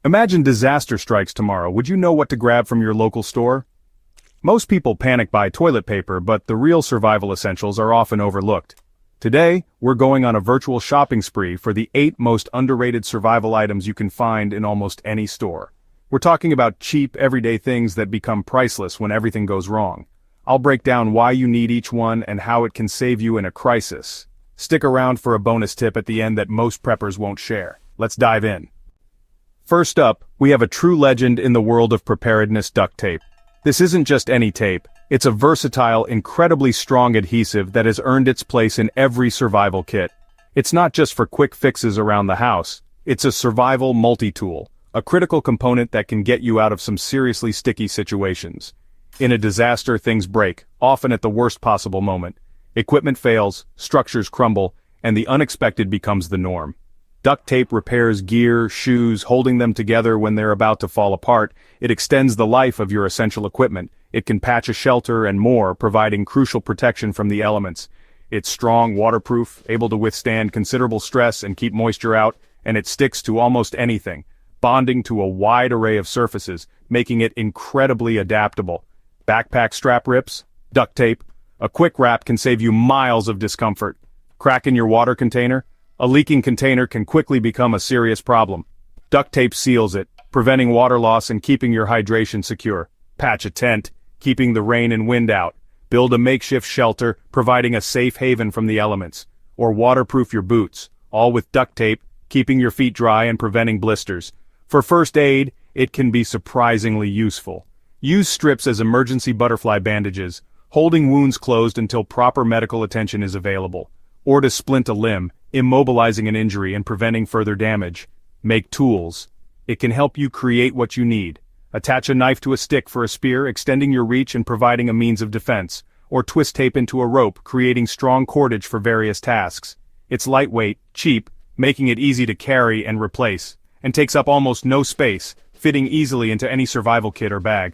Imagine disaster strikes tomorrow. Would you know what to grab from your local store? Most people panic buy toilet paper, but the real survival essentials are often overlooked. Today, we're going on a virtual shopping spree for the 8 most underrated survival items you can find in almost any store. We're talking about cheap, everyday things that become priceless when everything goes wrong. I'll break down why you need each one and how it can save you in a crisis. Stick around for a bonus tip at the end that most preppers won't share. Let's dive in. First up, we have a true legend in the world of preparedness: duct tape. This isn't just any tape, it's a versatile, incredibly strong adhesive that has earned its place in every survival kit. It's not just for quick fixes around the house, it's a survival multi-tool, a critical component that can get you out of some seriously sticky situations. In a disaster, things break, often at the worst possible moment. Equipment fails, structures crumble, and the unexpected becomes the norm. Duct tape repairs gear, shoes, holding them together when they're about to fall apart. It extends the life of your essential equipment. It can patch a shelter and more, providing crucial protection from the elements. It's strong, waterproof, able to withstand considerable stress and keep moisture out, and it sticks to almost anything, bonding to a wide array of surfaces, making it incredibly adaptable. Backpack strap rips? Duct tape. A quick wrap can save you miles of discomfort. Crack in your water container? A leaking container can quickly become a serious problem. Duct tape seals it, preventing water loss and keeping your hydration secure. Patch a tent, keeping the rain and wind out. Build a makeshift shelter, providing a safe haven from the elements. Or waterproof your boots, all with duct tape, keeping your feet dry and preventing blisters. For first aid, it can be surprisingly useful. Use strips as emergency butterfly bandages, holding wounds closed until proper medical attention is available. Or to splint a limb, immobilizing an injury and preventing further damage. Make tools. It can help you create what you need. Attach a knife to a stick for a spear, extending your reach and providing a means of defense. Or twist tape into a rope, creating strong cordage for various tasks. It's lightweight, cheap, making it easy to carry and replace, and takes up almost no space, fitting easily into any survival kit or bag.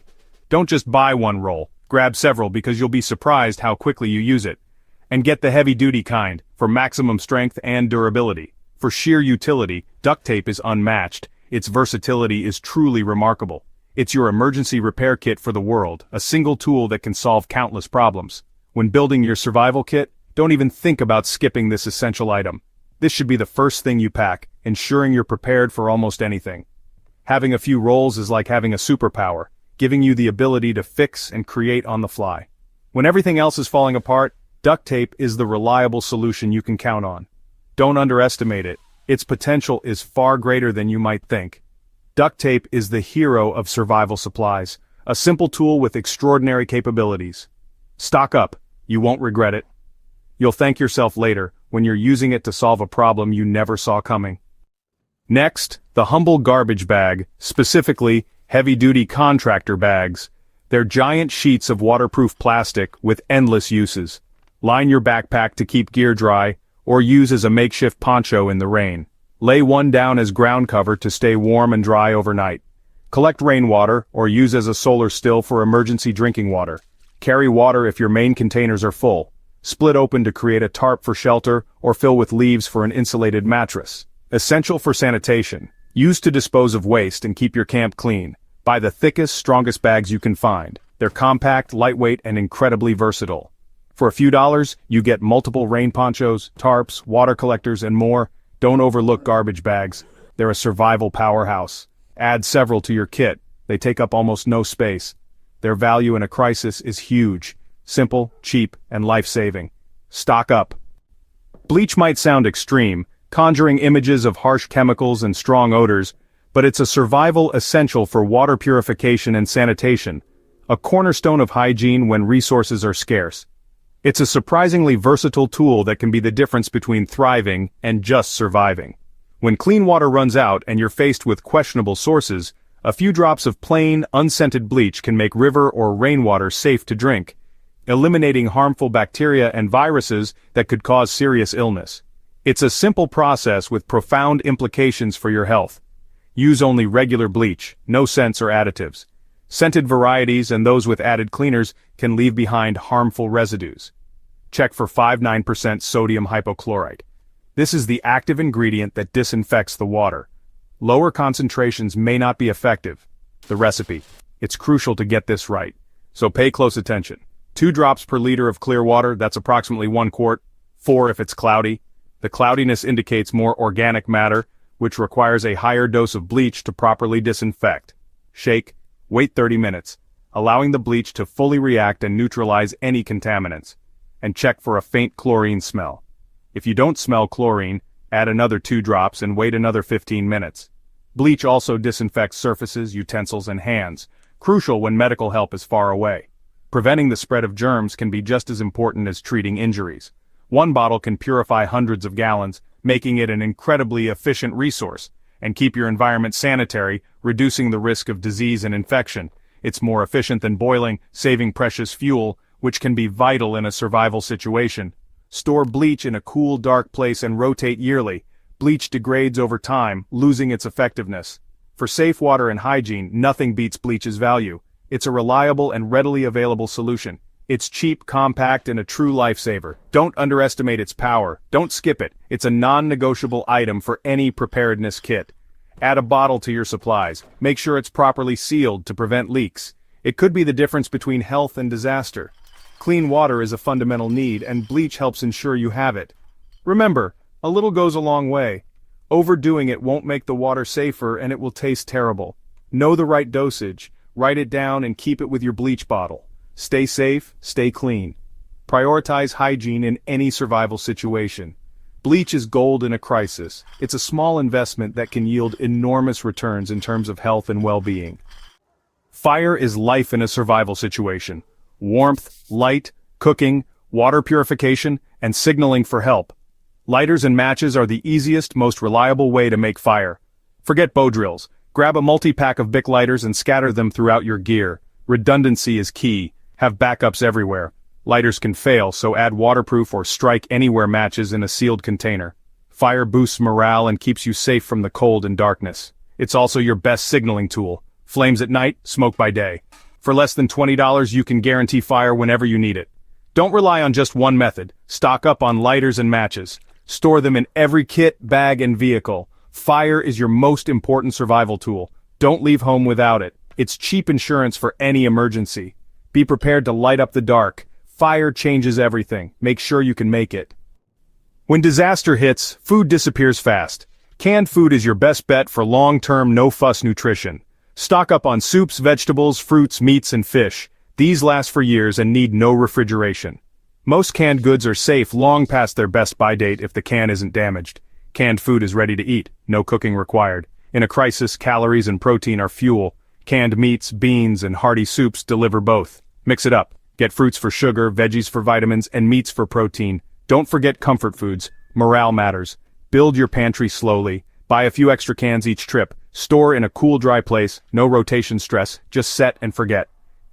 Don't just buy one roll, grab several because you'll be surprised how quickly you use it. And get the heavy-duty kind, for maximum strength and durability. For sheer utility, duct tape is unmatched. Its versatility is truly remarkable. It's your emergency repair kit for the world, a single tool that can solve countless problems. When building your survival kit, don't even think about skipping this essential item. This should be the first thing you pack, ensuring you're prepared for almost anything. Having a few rolls is like having a superpower, giving you the ability to fix and create on the fly. When everything else is falling apart, duct tape is the reliable solution you can count on. Don't underestimate it. Its potential is far greater than you might think. Duct tape is the hero of survival supplies, a simple tool with extraordinary capabilities. Stock up, you won't regret it. You'll thank yourself later when you're using it to solve a problem you never saw coming. Next, the humble garbage bag, specifically heavy-duty contractor bags. They're giant sheets of waterproof plastic with endless uses. Line your backpack to keep gear dry, or use as a makeshift poncho in the rain. Lay one down as ground cover to stay warm and dry overnight. Collect rainwater, or use as a solar still for emergency drinking water. Carry water if your main containers are full. Split open to create a tarp for shelter, or fill with leaves for an insulated mattress. Essential for sanitation. Used to dispose of waste and keep your camp clean. Buy the thickest, strongest bags you can find. They're compact, lightweight, and incredibly versatile. For a few dollars, you get multiple rain ponchos, tarps, water collectors, and more. Don't overlook garbage bags. They're a survival powerhouse. Add several to your kit. They take up almost no space. Their value in a crisis is huge. Simple, cheap, and life-saving. Stock up. Bleach might sound extreme, conjuring images of harsh chemicals and strong odors, but it's a survival essential for water purification and sanitation, a cornerstone of hygiene when resources are scarce. It's a surprisingly versatile tool that can be the difference between thriving and just surviving. When clean water runs out and you're faced with questionable sources, a few drops of plain, unscented bleach can make river or rainwater safe to drink, eliminating harmful bacteria and viruses that could cause serious illness. It's a simple process with profound implications for your health. Use only regular bleach, no scents or additives. Scented varieties and those with added cleaners can leave behind harmful residues. Check for 5-9% sodium hypochlorite. This is the active ingredient that disinfects the water. Lower concentrations may not be effective. The recipe. It's crucial to get this right. So pay close attention. 2 drops per liter of clear water, that's approximately 1 quart. 4 if it's cloudy. The cloudiness indicates more organic matter, which requires a higher dose of bleach to properly disinfect. Shake, wait 30 minutes, allowing the bleach to fully react and neutralize any contaminants. And check for a faint chlorine smell. If you don't smell chlorine, add another 2 drops and wait another 15 minutes. Bleach also disinfects surfaces, utensils, and hands, crucial when medical help is far away. Preventing the spread of germs can be just as important as treating injuries. 1 bottle can purify hundreds of gallons, making it an incredibly efficient resource, and keep your environment sanitary, reducing the risk of disease and infection. It's more efficient than boiling, saving precious fuel, which can be vital in a survival situation. Store bleach in a cool, dark place and rotate yearly. Bleach degrades over time, losing its effectiveness. For safe water and hygiene, nothing beats bleach's value. It's a reliable and readily available solution. It's cheap, compact, and a true lifesaver. Don't underestimate its power. Don't skip it. It's a non-negotiable item for any preparedness kit. Add a bottle to your supplies. Make sure it's properly sealed to prevent leaks. It could be the difference between health and disaster. Clean water is a fundamental need, and bleach helps ensure you have it. Remember, a little goes a long way. Overdoing it won't make the water safer, and it will taste terrible. Know the right dosage. Write it down and keep it with your bleach bottle. Stay safe, stay clean. Prioritize hygiene in any survival situation. Bleach is gold in a crisis. It's a small investment that can yield enormous returns in terms of health and well-being. Fire is life in a survival situation. Warmth, light, cooking, water purification, and signaling for help. Lighters and matches are the easiest, most reliable way to make fire. Forget bow drills. Grab a multi-pack of Bic lighters and scatter them throughout your gear. Redundancy is key. Have backups everywhere. Lighters can fail, so add waterproof or strike anywhere matches in a sealed container. Fire boosts morale and keeps you safe from the cold and darkness. It's also your best signaling tool. Flames at night, smoke by day. For less than $20, you can guarantee fire whenever you need it. Don't rely on just one method. Stock up on lighters and matches. Store them in every kit, bag, and vehicle. Fire is your most important survival tool. Don't leave home without it. It's cheap insurance for any emergency. Be prepared to light up the dark. Fire changes everything. Make sure you can make it. When disaster hits, food disappears fast. Canned food is your best bet for long-term, no-fuss nutrition. Stock up on soups, vegetables, fruits, meats, and fish. These last for years and need no refrigeration. Most canned goods are safe long past their best-by date if the can isn't damaged. Canned food is ready to eat, no cooking required. In a crisis, calories and protein are fuel. Canned meats, beans, and hearty soups deliver both. Mix it up. Get fruits for sugar, veggies for vitamins, and meats for protein. Don't forget comfort foods. Morale matters. Build your pantry slowly. Buy a few extra cans each trip. Store in a cool, dry place. No rotation stress. Just set and forget.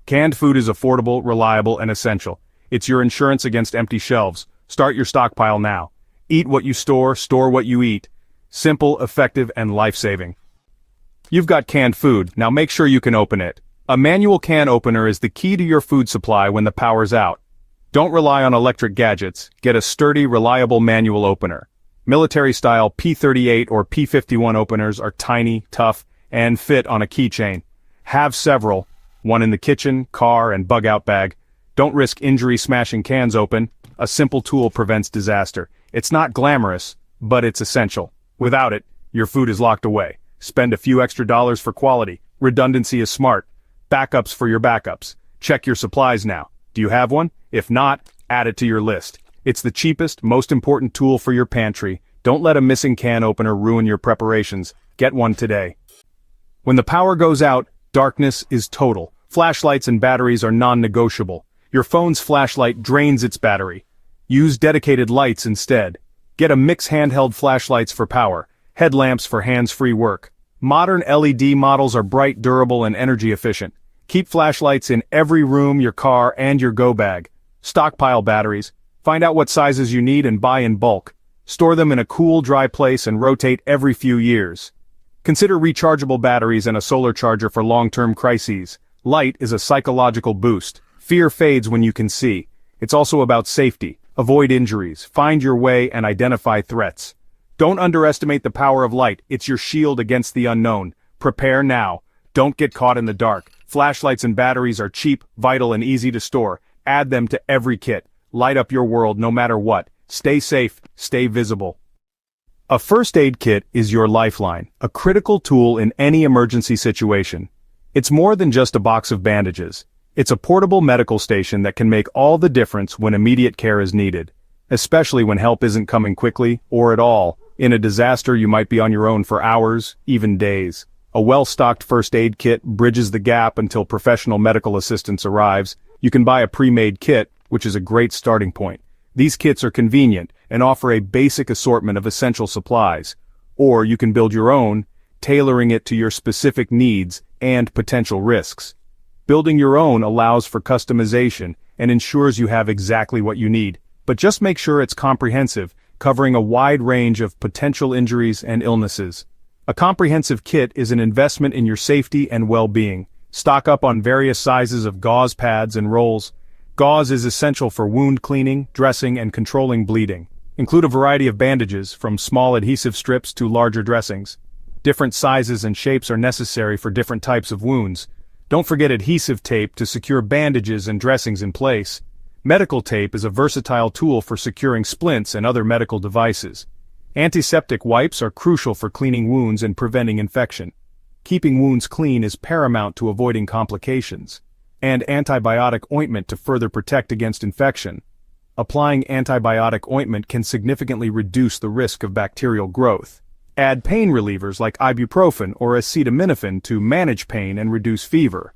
Canned food is affordable, reliable, and essential. It's your insurance against empty shelves. Start your stockpile now. Eat what you store what you eat. Simple, effective, and life-saving. You've got canned food, now make sure you can open it. A manual can opener is the key to your food supply when the power's out. Don't rely on electric gadgets, get a sturdy, reliable manual opener. Military-style P38 or P51 openers are tiny, tough, and fit on a keychain. Have several, one in the kitchen, car, and bug-out bag. Don't risk injury smashing cans open. A simple tool prevents disaster. It's not glamorous, but it's essential. Without it, your food is locked away. Spend a few extra dollars for quality. Redundancy is smart. Backups for your backups. Check your supplies now. Do you have one? If not, add it to your list. It's the cheapest, most important tool for your pantry. Don't let a missing can opener ruin your preparations. Get one today. When the power goes out, darkness is total. Flashlights and batteries are non-negotiable. Your phone's flashlight drains its battery. Use dedicated lights instead. Get a mix handheld flashlights for power, headlamps for hands-free work. Modern LED models are bright, durable, and energy efficient. Keep flashlights in every room, your car, and your go bag. Stockpile batteries. Find out what sizes you need and buy in bulk. Store them in a cool, dry place and rotate every few years. Consider rechargeable batteries and a solar charger for long-term crises. Light is a psychological boost. Fear fades when you can see. It's also about safety. Avoid injuries, find your way, and identify threats. Don't underestimate the power of light. It's your shield against the unknown. Prepare now. Don't get caught in the dark. Flashlights and batteries are cheap, vital, and easy to store. Add them to every kit. Light up your world no matter what. Stay safe, stay visible. A first aid kit is your lifeline, a critical tool in any emergency situation. It's more than just a box of bandages. It's a portable medical station that can make all the difference when immediate care is needed, especially when help isn't coming quickly or at all. In a disaster, you might be on your own for hours, even days. A well-stocked first aid kit bridges the gap until professional medical assistance arrives. You can buy a pre-made kit, which is a great starting point. These kits are convenient and offer a basic assortment of essential supplies. Or you can build your own, tailoring it to your specific needs and potential risks. Building your own allows for customization and ensures you have exactly what you need, but just make sure it's comprehensive, covering a wide range of potential injuries and illnesses. A comprehensive kit is an investment in your safety and well-being. Stock up on various sizes of gauze pads and rolls. Gauze is essential for wound cleaning, dressing, and controlling bleeding. Include a variety of bandages, from small adhesive strips to larger dressings. Different sizes and shapes are necessary for different types of wounds. Don't forget adhesive tape to secure bandages and dressings in place. Medical tape is a versatile tool for securing splints and other medical devices. Antiseptic wipes are crucial for cleaning wounds and preventing infection. Keeping wounds clean is paramount to avoiding complications. And antibiotic ointment to further protect against infection. Applying antibiotic ointment can significantly reduce the risk of bacterial growth. Add pain relievers like ibuprofen or acetaminophen to manage pain and reduce fever.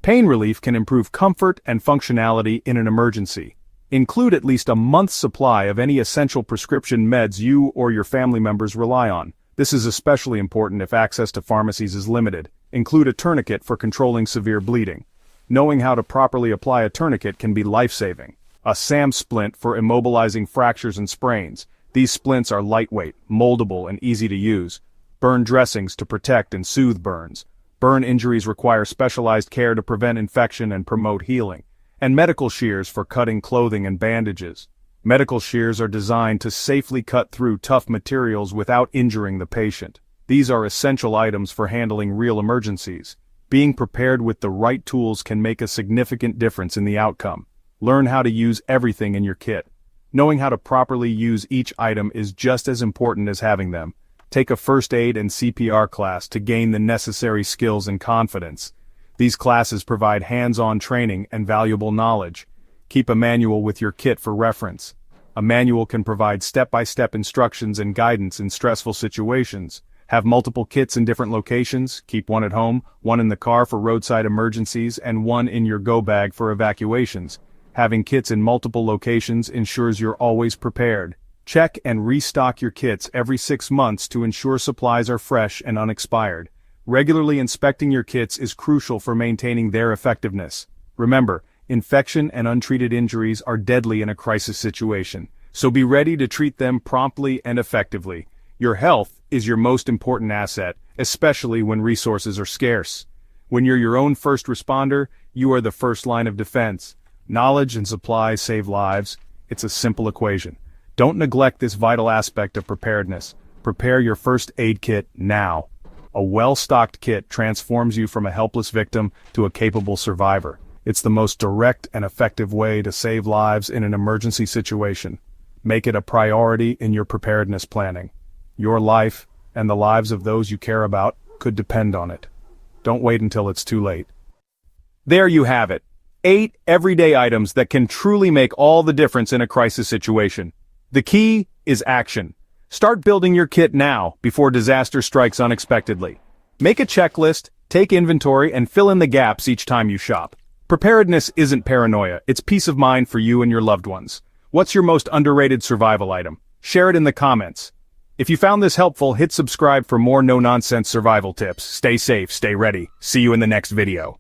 Pain relief can improve comfort and functionality in an emergency. Include at least a month's supply of any essential prescription meds you or your family members rely on. This is especially important if access to pharmacies is limited. Include a tourniquet for controlling severe bleeding. Knowing how to properly apply a tourniquet can be life-saving. A SAM splint for immobilizing fractures and sprains. These splints are lightweight, moldable, and easy to use. Burn dressings to protect and soothe burns. Burn injuries require specialized care to prevent infection and promote healing. And medical shears for cutting clothing and bandages. Medical shears are designed to safely cut through tough materials without injuring the patient. These are essential items for handling real emergencies. Being prepared with the right tools can make a significant difference in the outcome. Learn how to use everything in your kit. Knowing how to properly use each item is just as important as having them. Take a first aid and CPR class to gain the necessary skills and confidence. These classes provide hands-on training and valuable knowledge. Keep a manual with your kit for reference. A manual can provide step-by-step instructions and guidance in stressful situations. Have multiple kits in different locations. Keep one at home, one in the car for roadside emergencies, and one in your go bag for evacuations. Having kits in multiple locations ensures you're always prepared. Check and restock your kits every 6 months to ensure supplies are fresh and unexpired. Regularly inspecting your kits is crucial for maintaining their effectiveness. Remember, infection and untreated injuries are deadly in a crisis situation, so be ready to treat them promptly and effectively. Your health is your most important asset, especially when resources are scarce. When you're your own first responder, you are the first line of defense. Knowledge and supplies save lives. It's a simple equation. Don't neglect this vital aspect of preparedness. Prepare your first aid kit now. A well-stocked kit transforms you from a helpless victim to a capable survivor. It's the most direct and effective way to save lives in an emergency situation. Make it a priority in your preparedness planning. Your life, and the lives of those you care about, could depend on it. Don't wait until it's too late. There you have it. 8 everyday items that can truly make all the difference in a crisis situation. The key is action. Start building your kit now, before disaster strikes unexpectedly. Make a checklist, take inventory, and fill in the gaps each time you shop. Preparedness isn't paranoia, it's peace of mind for you and your loved ones. What's your most underrated survival item? Share it in the comments. If you found this helpful, hit subscribe for more no-nonsense survival tips. Stay safe, stay ready. See you in the next video.